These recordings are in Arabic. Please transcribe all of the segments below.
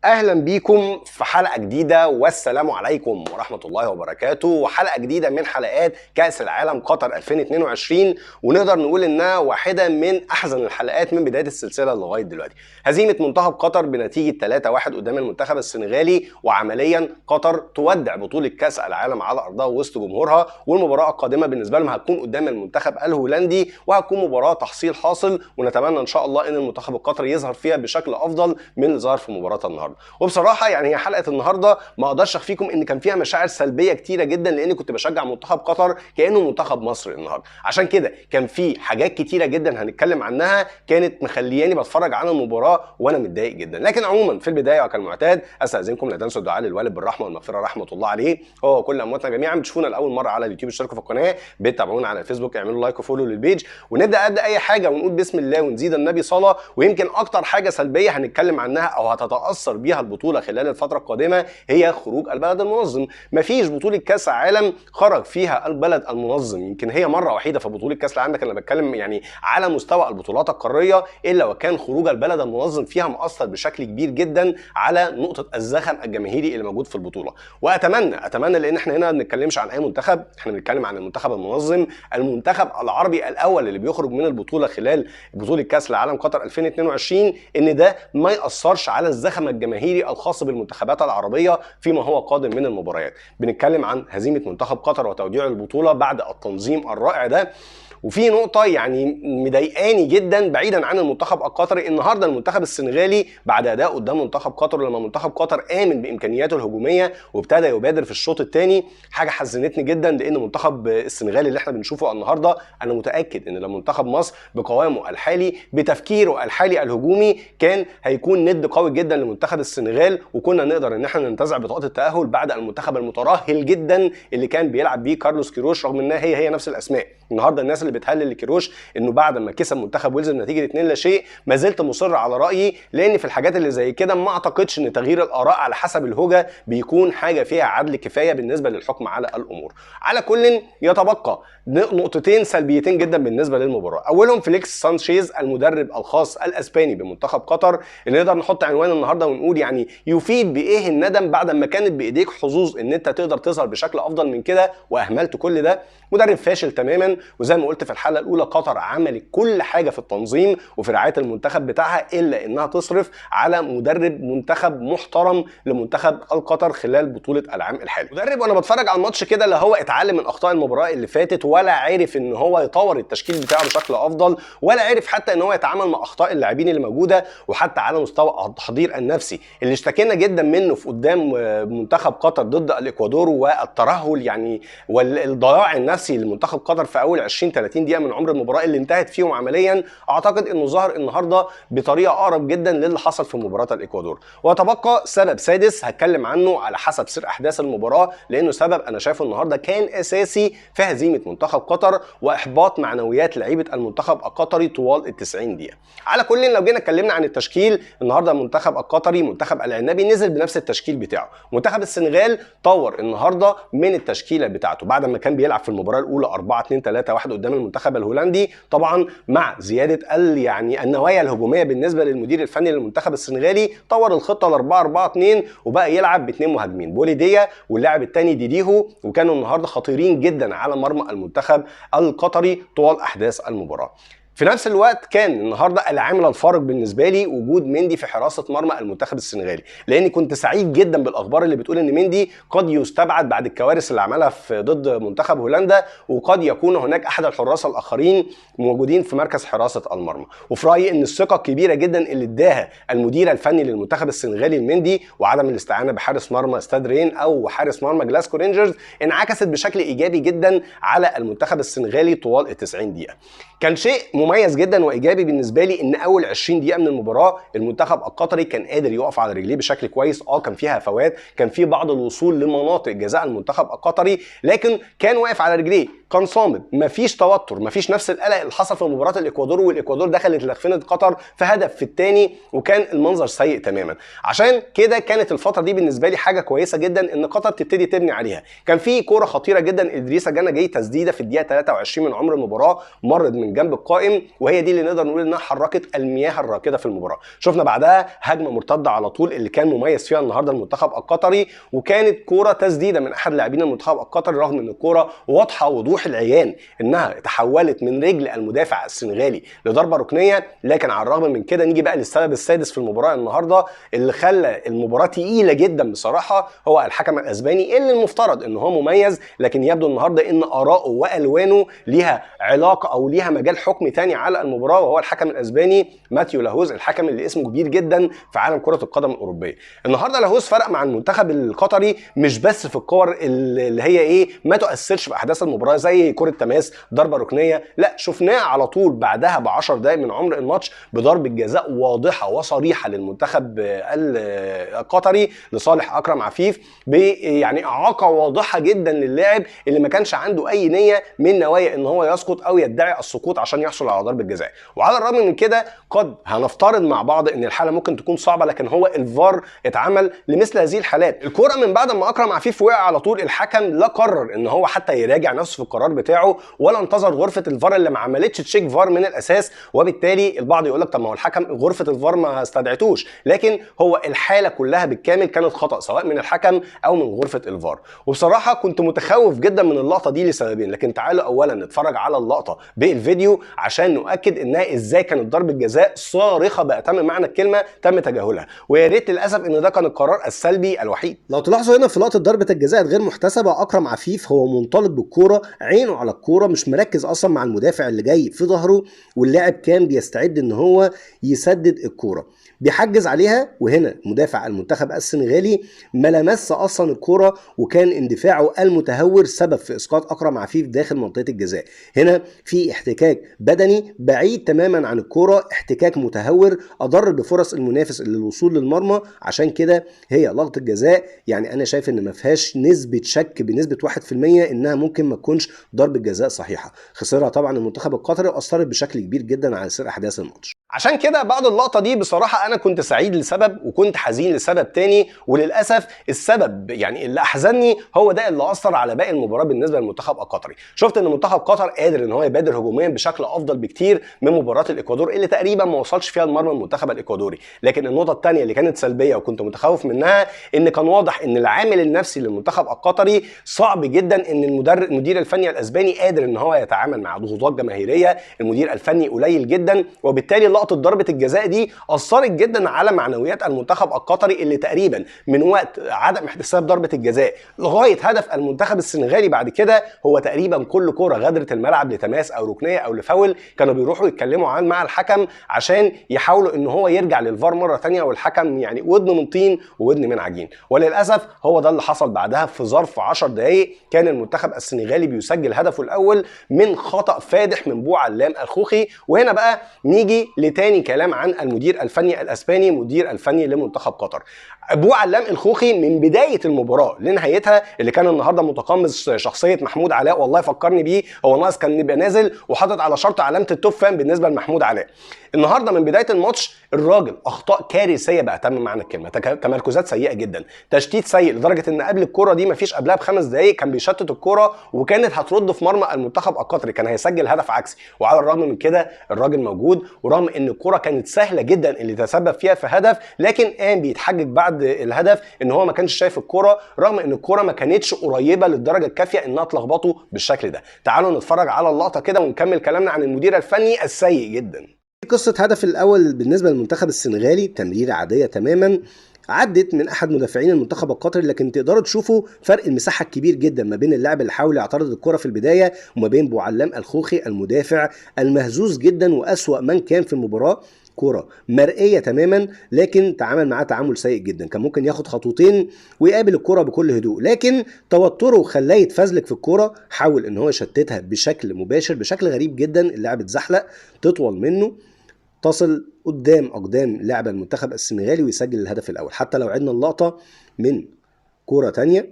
اهلا بيكم في حلقه جديده والسلام عليكم ورحمه الله وبركاته، وحلقه جديده من حلقات كاس العالم قطر 2022، ونقدر نقول انها واحده من احزن الحلقات من بدايه السلسله لغايه دلوقتي. هزيمه منتخب قطر بنتيجه 3-1 قدام المنتخب السنغالي، وعمليا قطر تودع بطوله كاس العالم على ارضها وسط جمهورها، والمباراه القادمه بالنسبه لهم هتكون قدام المنتخب الهولندي، وهتكون مباراه تحصيل حاصل، ونتمنى ان شاء الله ان المنتخب القطري يظهر فيها بشكل افضل من اللي ظهر في مباراه النهارده. وبصراحه يعني هي حلقه النهارده ما اقدرش اخفيكم ان كان فيها مشاعر سلبيه كتيره جدا، لاني كنت بشجع منتخب قطر كانه منتخب مصر النهارده. عشان كده كان في حاجات كتيره جدا هنتكلم عنها كانت مخلياني بتفرج على المباراه وانا متضايق جدا. لكن عموما في البدايه وكالمعتاد استاذنكم لا تنسوا الدعاء للوالد بالرحمه والمغفره رحمه الله عليه هو وكل امواتنا جميعا. بتشوفونا لاول مره على اليوتيوب اشتركوا في القناه، بتتابعونا على الفيسبوك اعملوا لايك وفولو للبيج، ونبدا قد اي حاجه ونقول بسم الله ونزيد النبي صلاه. ويمكن اكتر حاجه سلبيه هنتكلم عنها او هتتاثر بيها البطوله خلال الفتره القادمه هي خروج البلد المنظم. مفيش بطوله كاس عالم خرج فيها البلد المنظم، يمكن هي مره وحيده في بطوله كاس العالم، لكن انا بتكلم يعني على مستوى البطولات القاريه، الا وكان خروج البلد المنظم فيها مؤثر بشكل كبير جدا على نقطه الزخم الجماهيري اللي موجود في البطوله. واتمنى لان احنا هنا ما بنتكلمش عن اي منتخب، احنا بنتكلم عن المنتخب المنظم، المنتخب العربي الاول اللي بيخرج من البطوله خلال بطوله كاس العالم قطر 2022، ان ده ما ياثرش على الزخم الجماهيري الخاص بالمنتخبات العربيه فيما هو قادم من المباريات. بنتكلم عن هزيمه منتخب قطر وتوديع البطوله بعد التنظيم الرائع ده. وفي نقطة يعني مضايقاني جدا بعيدا عن المنتخب القطري، النهارده المنتخب السنغالي بعد اداء قدام منتخب قطر، لما منتخب قطر آمن بامكانياته الهجومية وابتدى يبادر في الشوط الثاني، حاجة حزنتني جدا، لان المنتخب السنغالي اللي احنا بنشوفه النهارده انا متأكد ان لو منتخب مصر بقوامه الحالي بتفكيره الحالي الهجومي كان هيكون ند قوي جدا لمنتخب السنغال، وكنا نقدر ان احنا ننتزع بطاقة التأهل بعد المنتخب المترهل جدا اللي كان بيلعب بيه كارلوس كيروش، رغم انها هي نفس الاسماء. النهارده الناس اللي بتهلل لكيروش انه بعد ما كسب منتخب ويلز بنتيجه 2-0، ما زلت مصر على رايي، لان في الحاجات اللي زي كده ما اعتقدش ان تغيير الاراء على حسب الهوجه بيكون حاجه فيها عدل كفايه بالنسبه للحكم على الامور. على كل يتبقى نقطتين سلبيتين جدا بالنسبه للمباراه، اولهم فيليكس سانشيز المدرب الخاص الاسباني بمنتخب قطر، اللي نقدر نحط عنوان النهارده ونقول يعني يفيد بايه الندم بعد ما كانت بايديك حظوظ ان انت تقدر تظهر بشكل افضل من كده واهملت كل ده. مدرب فاشل تماما، وزي ما قلت في الحلقه الاولى قطر عملت كل حاجه في التنظيم وفي رعايه المنتخب بتاعها الا انها تصرف على مدرب منتخب محترم لمنتخب القطر خلال بطوله العام الحالي. مدرب وانا بتفرج على الماتش كده لا هو اتعلم من اخطاء المباراه اللي فاتت، ولا عرف ان هو يطور التشكيل بتاعه بشكل افضل، ولا عرف حتى ان هو يتعامل مع اخطاء اللاعبين اللي موجوده، وحتى على مستوى التحضير النفسي اللي اشتكينا جدا منه في قدام منتخب قطر ضد الاكوادور، والترهل يعني والضياع النفسي لمنتخب قطر في اول 20-30 دقيقه من عمر المباراه اللي انتهت فيهم عمليا. اعتقد انه ظهر النهارده بطريقه اقرب جدا للي حصل في مباراه الاكوادور. وتبقى سبب سادس هتكلم عنه على حسب سير احداث المباراه، لانه سبب انا شايفه النهارده كان اساسي في هزيمه منتخب قطر واحباط معنويات لعيبه المنتخب القطري طوال ال90 دقيقه. على كل لو جينا اتكلمنا عن التشكيل، النهارده المنتخب القطري منتخب العنبي نزل بنفس التشكيل بتاعه. منتخب السنغال طور النهارده من التشكيله بتاعته بعد ما كان بيلعب في المباراه الاولى 4-2-3-1 قدام المنتخب الهولندي، طبعا مع زياده يعني النوايا الهجوميه بالنسبه للمدير الفني للمنتخب السنغالي، طور الخطه ل 4-4-2 وبقى يلعب باثنين مهاجمين، بوليديا واللاعب الثاني ديديهو، وكانوا النهارده خطيرين جدا على مرمى المنتخب القطري طوال احداث المباراه. في نفس الوقت كان النهارده العامل الفارق بالنسبه لي وجود مندي في حراسه مرمى المنتخب السنغالي، لاني كنت سعيد جدا بالاخبار اللي بتقول ان مندي قد يستبعد بعد الكوارث اللي عملها في ضد منتخب هولندا، وقد يكون هناك احد الحراس الاخرين موجودين في مركز حراسه المرمى. وفي رايي ان الثقه الكبيره جدا اللي اداها المدير الفني للمنتخب السنغالي المندي وعدم الاستعانه بحارس مرمى ستاد رين او حارس مرمى جلاسكو رينجرز انعكست بشكل ايجابي جدا على المنتخب السنغالي طوال ال90 دقيقه. كان شيء مميز جدا وايجابي بالنسبه لي ان اول 20 دقيقه من المباراه المنتخب القطري كان قادر يقف على رجليه بشكل كويس. كان فيها هفوات، كان في بعض الوصول لمناطق جزاء المنتخب القطري، لكن كان واقف على رجليه. كان صامد، مفيش توتر، مفيش نفس القلق اللي حصل في مباراه الاكوادور، والاكوادور دخلت لخفنه قطر في هدف في الثاني، وكان المنظر سيء تماما. عشان كده كانت الفتره دي بالنسبه لي حاجه كويسه جدا ان قطر تبتدي تبني عليها. كان في كوره خطيره جدا، ادريسا جانا جاي تسديده في الدقيقه 23 من عمر المباراه، مرت من جنب القائم، وهي دي اللي نقدر نقول انها حركت المياه الراكده في المباراه. شفنا بعدها هجمه مرتده على طول اللي كان مميز فيها النهارده المنتخب القطري، وكانت كوره تسديده من احد لاعبين المنتخب القطري، رغم ان الكوره واضحه وضوح العيان انها تحولت من رجل المدافع السنغالي لضربه ركنيه. لكن على الرغم من كده نيجي بقى للسبب السادس في المباراه النهارده اللي خلى المباراه تقيله جدا بصراحه، هو الحكم الاسباني اللي المفترض ان هو مميز، لكن يبدو النهارده ان اراءه والوانه ليها علاقه او ليها مجال حكم تاني على المباراه، وهو الحكم الاسباني ماتيو لاهوز، الحكم اللي اسمه كبير جدا في عالم كره القدم الاوروبيه. النهارده لاهوز فرق مع المنتخب القطري مش بس في الكور اللي هي ما تؤثرش في احداث المباراه زي كره تماس، ضربه ركنيه، لا شفناه على طول بعدها ب10 دقائق من عمر الماتش بضربه جزاء واضحه وصريحه للمنتخب القطري لصالح اكرم عفيف، يعني اعاقه واضحه جدا للاعب اللي ما كانش عنده اي نيه من نوايا ان هو يسقط او يدعي السقوط عشان يحصل على ضربه جزاء. وعلى الرغم من كده قد هنفترض مع بعض ان الحاله ممكن تكون صعبه، لكن هو الفار اتعمل لمثل هذه الحالات. الكوره من بعد ما اكرم عفيف وقع على طول الحكم لا قرر ان هو حتى يراجع نفسه في القرار بتاعه، ولا انتظر غرفه الفار اللي ما عملتش تشيك فار من الاساس. وبالتالي البعض يقول لك طب ما هو الحكم غرفه الفار ما استدعتوش، لكن هو الحاله كلها بالكامل كانت خطا سواء من الحكم او من غرفه الفار. وبصراحه كنت متخوف جدا من اللقطه دي لسببين، لكن تعالوا اولا نتفرج على اللقطه بالفيديو عشان نؤكد انها ازاي كانت ضربه جزاء صارخه بأتم معنى الكلمه تم تجاهلها، ويا ريت للاسف ان ده كان القرار السلبي الوحيد. لو تلاحظوا هنا في لقطه ضربه الجزاء الغير محتسبه، اكرم عفيف هو منطلق بالكوره، عينه على الكوره، مش مركز اصلا مع المدافع اللي جاي في ظهره، واللاعب كان بيستعد ان هو يسدد الكوره، بيحجز عليها. وهنا مدافع المنتخب السنغالي ما لمس اصلا الكوره، وكان اندفاعه المتهور سبب في اسقاط اكرم عفيف داخل منطقه الجزاء. هنا في احتكاك بدني بعيد تماما عن الكوره، احتكاك متهور اضر بفرص المنافس للوصول للمرمى. عشان كده هي لقطه جزاء يعني انا شايف ان ما فيهاش نسبه شك بنسبه 1% انها ممكن ما تكونش ضربه جزاء صحيحه. خسرها طبعا المنتخب القطري واثرت بشكل كبير جدا على سير احداث الماتش. عشان كده بعد اللقطه دي بصراحه انا كنت سعيد لسبب وكنت حزين لسبب تاني، وللاسف السبب يعني اللي احزنني هو ده اللي اثر على باقي المباراه بالنسبه للمنتخب القطري. شفت ان منتخب قطر قادر ان هو يبادر هجوميا بشكل افضل بكتير من مباراه الاكوادور اللي تقريبا ما وصلش فيها المرمى المنتخب الاكوادوري. لكن النقطه الثانيه اللي كانت سلبيه وكنت متخوف منها ان كان واضح ان العامل النفسي للمنتخب القطري صعب جدا، ان المدير الفني الاسباني قادر ان هو يتعامل مع ضغوطات جماهيريه، المدير الفني قليل جدا، وبالتالي لقطه ضربه الجزاء دي اثرت جدا على معنويات المنتخب القطري اللي تقريبا من وقت عدم احتساب ضربه الجزاء لغايه هدف المنتخب السنغالي بعد كده هو تقريبا كل كوره غادرت الملعب لتماس او ركنيه او لفاول كانوا بيروحوا يتكلموا مع الحكم عشان يحاولوا ان هو يرجع للفار مره ثانيه، والحكم يعني ودنه من طين وودن من عجين. وللاسف هو ده اللي حصل بعدها. في ظرف 10 دقائق كان المنتخب السنغالي بيسجل هدفه الاول من خطا فادح من بوعلام الخوخي. وهنا بقى نيجي لتاني كلام عن المدير الفني الاسباني، مدير الفني لمنتخب قطر. بوعلام الخوخي من بدايه المباراه لنهايتها اللي كان النهارده متقمص شخصيه محمود علاء، والله فكرني بيه، هو ناقص كان يبقى نازل وحاطط على شرط علامه التوب فان بالنسبه لمحمود علاء. النهارده من بدايه الماتش الراجل اخطاء كارثيه بأتم معنى الكلمه، تمركزات سيئه جدا، تشتيت سيء لدرجه ان قبل الكوره دي مفيش قبلها ب5 دقائق كان بيشتت الكوره وكانت هترد في مرمى المنتخب القطري، كان هيسجل هدف عكسي. وعلى الرغم من كده الراجل موجود، ورغم ان الكوره كانت سهله جدا اللي تسبب فيها في هدف، لكن قام بيتحجج بعد الهدف ان هو ما كانش شايف الكوره، رغم ان الكوره ما كانتش قريبه للدرجه الكافيه انها تلخبطه بالشكل ده. تعالوا نتفرج على اللقطه كده ونكمل كلامنا عن المدير الفني السيء جدا. قصة هدف الأول بالنسبة للمنتخب السنغالي تمريرة عادية تماما عدت من أحد مدافعين المنتخب القطري، لكن تقدروا تشوفوا فرق المساحة الكبير جدا ما بين اللاعب اللي حاول يعترض الكرة في البداية وما بين بوعلام الخوخي المدافع المهزوز جدا وأسوأ من كان في المباراة. كرة مرئية تماما لكن تعامل معاه تعامل سيء جدا، كان ممكن ياخد خطوتين ويقابل الكرة بكل هدوء، لكن توتره خلاه يتفزلك في الكرة، حاول ان هو يشتتها بشكل مباشر بشكل غريب جدا، اللاعب اتزحلق تطول منه تصل قدام اقدام لاعب المنتخب السنغالي ويسجل الهدف الاول. حتى لو عدنا اللقطة من كرة تانية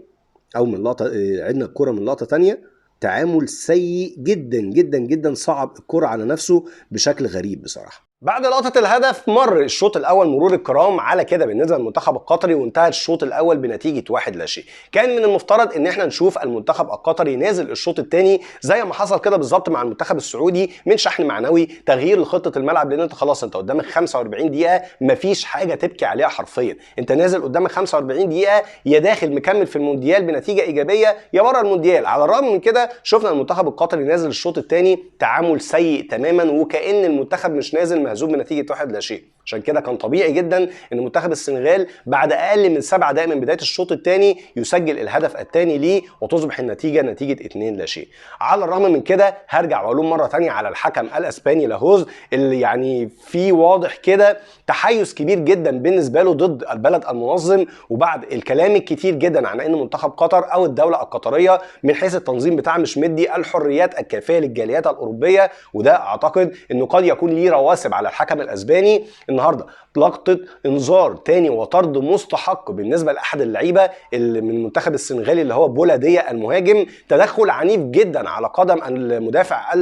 او من لقطة عدنا الكرة من لقطة تانية تعامل سيء جدا جدا جدا، صعب الكرة على نفسه بشكل غريب بصراحة. بعد لقطة الهدف مر الشوط الأول مرور الكرام على كده بالنسبة للمنتخب القطري، وانتهى الشوط الأول بنتيجة 1-0. كان من المفترض إن احنا نشوف المنتخب القطري نازل الشوط الثاني زي ما حصل كده بالظبط مع المنتخب السعودي، من شحن معنوي، تغيير لخطة الملعب، لأن انت خلاص انت قدامك 45 دقيقة مفيش حاجة تبكي عليها حرفيا. انت نازل قدامك 45 دقيقة، يا داخل مكمل في المونديال بنتيجة إيجابية يا بره المونديال. على الرغم من كده شفنا المنتخب القطري نازل الشوط الثاني تعامل سيء تماما، وكأن المنتخب مش نازل مهزوم بنتيجة 1-0. عشان كده كان طبيعي جدا ان منتخب السنغال بعد اقل من 7 دقائق من بدايه الشوط الثاني يسجل الهدف الثاني ليه، وتصبح النتيجه نتيجه 2-0. على الرغم من كده هرجع واقول مره ثانيه على الحكم الاسباني لاهوز، اللي يعني في واضح كده تحيز كبير جدا بالنسبه له ضد البلد المنظم، وبعد الكلام الكتير جدا عن ان منتخب قطر او الدوله القطريه من حيث التنظيم بتاعها مش مدي الحريات الكافيه للجاليات الاوروبيه، وده اعتقد انه قد يكون ليه رواسب على الحكم الاسباني. النهارده لقطه انذار تاني وطرد مستحق بالنسبه لاحد اللعيبه اللي من المنتخب السنغالي اللي هو بولاديه المهاجم، تدخل عنيف جدا على قدم المدافع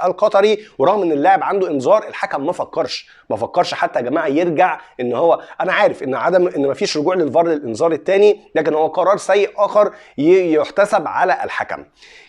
القطري، ورغم ان اللاعب عنده انذار الحكم ما فكرش حتى يا جماعه يرجع. ان هو انا عارف ان مفيش رجوع للفار للانذار الثاني، لكن هو قرار سيء اخر يحتسب على الحكم.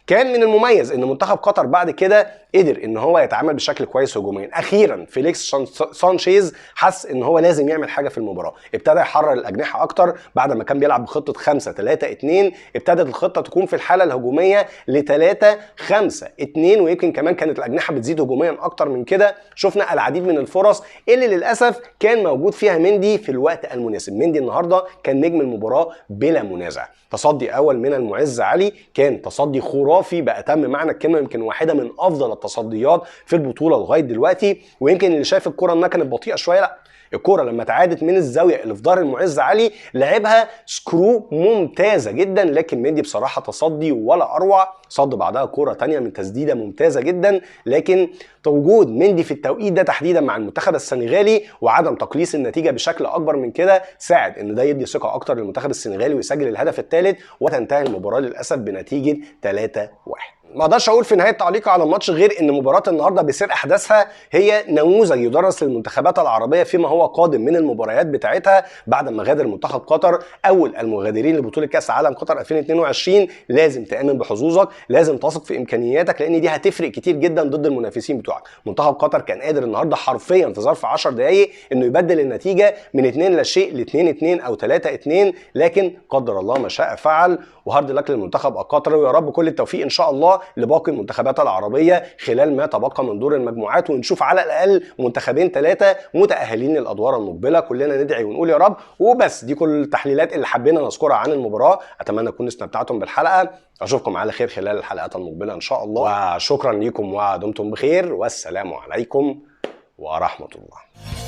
كان من المميز ان منتخب قطر بعد كده قدر ان هو يتعامل بشكل كويس هجوميا. اخيرا فيليكس سانشيز حس ان هو لازم يعمل حاجه في المباراه، ابتدى يحرر الاجنحه اكتر بعد ما كان بيلعب بخطه 5-3-2. ابتدت الخطه تكون في الحاله الهجوميه ل 3-5-2، ويمكن كمان كانت الاجنحه بتزيد هجوميا اكتر من كده. شفنا العديد من الفرص اللي للاسف كان موجود فيها مندي في الوقت المناسب. مندي النهارده كان نجم المباراه بلا منازع. تصدي اول من المعز علي كان تصدي خرافي بأتم معنى الكلمه، يمكن واحده من افضل التصديات في البطوله لغايه دلوقتي. ويمكن اللي شايف الكره انها كانت بطيئه شويه، لا، الكرة لما تعادت من الزاوية اللي في ظهر المعز علي لعبها سكرو ممتازة جدا، لكن مندي بصراحة تصدي ولا أروع. صد بعدها كرة تانية من تسديدة ممتازة جدا، لكن وجود مندي في التوقيت ده تحديدا مع المنتخب السنغالي وعدم تقليص النتيجة بشكل أكبر من كده ساعد إن ده يدي ثقة أكتر للمنتخب السنغالي ويسجل الهدف الثالث، وتنتهي المباراة للأسف بنتيجة 3-1. ما اقدرش اقول في نهايه تعليقي على الماتش غير ان مباراه النهارده بسير احداثها هي نموذج يدرس للمنتخبات العربيه فيما هو قادم من المباريات بتاعتها بعد ما غادر منتخب قطر اول المغادرين لبطوله كاس عالم قطر 2022. لازم تامن بحظوظك، لازم تثق في امكانياتك، لان دي هتفرق كتير جدا ضد المنافسين بتوعك. منتخب قطر كان قادر النهارده حرفيا في ظرف 10 دقائق انه يبدل النتيجه من 2-0 ل 2-2 او 3-2، لكن قدر الله ما شاء فعل. وهارد لك للمنتخب القطري، ويا رب كل التوفيق ان شاء الله لباقي المنتخبات العربيه خلال ما تبقى من دور المجموعات، ونشوف على الاقل منتخبين 3 متاهلين للادوار المقبله. كلنا ندعي ونقول يا رب. وبس، دي كل التحليلات اللي حبينا نذكرها عن المباراه. اتمنى تكونوا استمتعتم بالحلقه. اشوفكم على خير خلال الحلقات المقبله ان شاء الله، وشكرا لكم ودمتم بخير، والسلام عليكم ورحمه الله.